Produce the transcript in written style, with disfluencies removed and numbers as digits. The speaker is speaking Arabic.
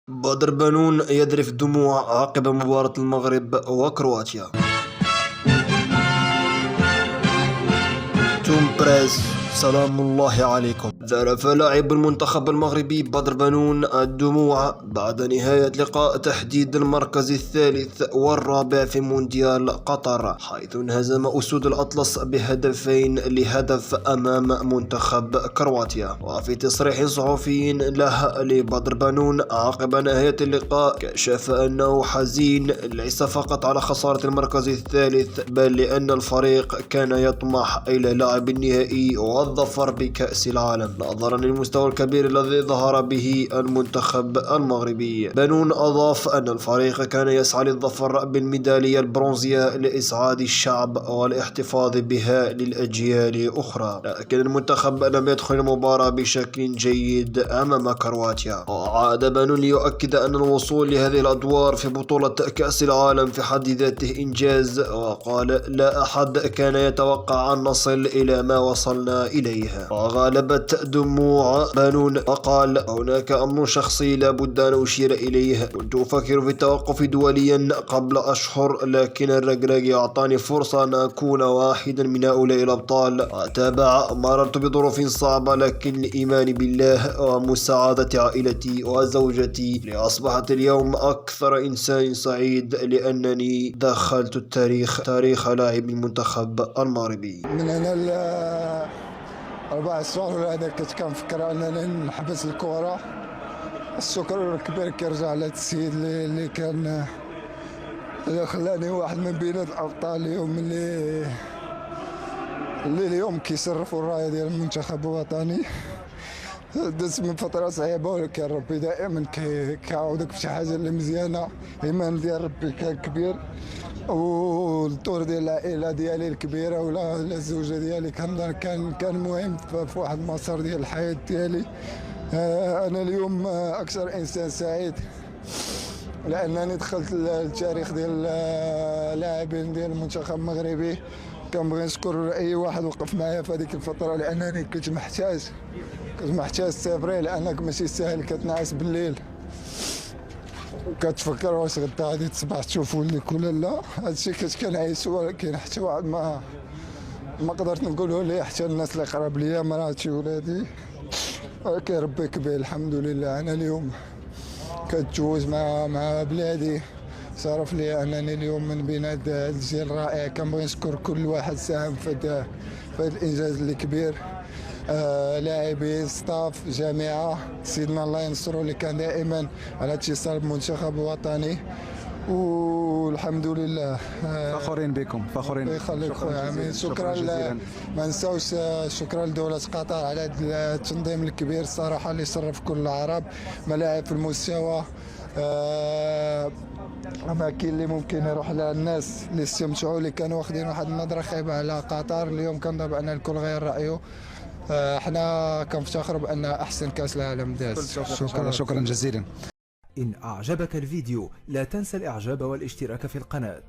بدر بنون يذرف دموع عقب مباراة المغرب وكرواتيا. توم بريس، سلام الله عليكم. ذرف لاعب المنتخب المغربي بدر بنون الدموع بعد نهاية لقاء تحديد المركز الثالث والرابع في مونديال قطر، حيث انهزم أسود الأطلس بهدفين لهدف أمام منتخب كرواتيا. وفي تصريح صحفي له لبدر بنون عقب نهاية اللقاء، كشف أنه حزين ليس فقط على خسارة المركز الثالث، بل لأن الفريق كان يطمح إلى لعب النهائي والظفر بكأس العالم نظرا للمستوى الكبير الذي ظهر به المنتخب المغربي. بنون أضاف أن الفريق كان يسعى للظفر بالميدالية البرونزية لإسعاد الشعب والاحتفاظ بها للأجيال أخرى، لكن المنتخب لم يدخل المباراة بشكل جيد أمام كرواتيا. وعاد بنون ليؤكد أن الوصول لهذه الأدوار في بطولة كأس العالم في حد ذاته إنجاز، وقال: لا أحد كان يتوقع أن نصل إلى ما وصلنا إليه. وغالبت دموع بنون وقال: هناك أمر شخصي لا بد أن أشير إليه. كنت أفكر في التوقف دوليا قبل أشهر، لكن الرجراجي أعطاني فرصة أن أكون واحدا من هؤلاء الأبطال. وتابع: مررت بظروف صعبة، لكن الإيمان بالله ومساعدة عائلتي وزوجتي لأصبحت اليوم أكثر إنسان سعيد لأنني دخلت تاريخ لاعب المنتخب المغربي. من هنا 4 شهور هذا كنت كنفكر انني نحبس الكره. الشكر الكبير كيرجع لهذا السيد اللي كان اللي خلاني واحد من بين الابطال اليوم اللي اليوم كيشرفوا الرايه ديال المنتخب الوطني. دزت من فتره صعيبه، ولكن ربي دائما كيعاودك بشي حاجه اللي مزيانه. الايمان ديال ربي كان كبير، والدور ديال العائله ديالي الكبيره ولا الزوجه ديالي كان مهم في واحد المسار ديال الحياه ديالي. انا اليوم اكثر انسان سعيد لانني دخلت التاريخ ديال اللاعبين ديال المنتخب المغربي. كنبغي نشكر اي واحد وقف معايا في هذيك الفتره، لانني كنت محتاج سيفري، لانك ماشي ساهل كتنعس بالليل كتفكر واش غدا غادي تصبح تشوف وليك ولا لا. هادشي كنت كنعيش، ولكن حتى واحد ما قدرت نقوله ليه، حتى الناس اللي قراب ليا، مراتي ولادي. ولكن ربي كبير الحمد لله. انا اليوم كنتزوج مع بلادي، شرف لي انني اليوم من بين هاد الجيل الرائع. كنبغي نشكر كل واحد ساهم في هذا الانجاز اللي كبير، لاعبين، ستاف، جامعه، سيدنا الله ينصرو اللي كان دائما على اتصال بالمنتخب الوطني. والحمد لله فخورين بكم. فخورين. يخليك خويا عمي. شكرا ما نساوش شكرا لدولة قطر على هذا التنظيم الكبير الصراحه اللي شرف كل العرب. ملاعب في المستوى، اماكن اللي ممكن يروح لها الناس اللي استمتعوا، اللي كانوا واخدين واحد النظره خايبه على قطر. اليوم كنظن بان الكل غير رايه. احنا كنفتخروا بان احسن كاس العالم داز. شكرا جزيلا. إن أعجبك الفيديو لا تنسى الإعجاب والاشتراك في القناة.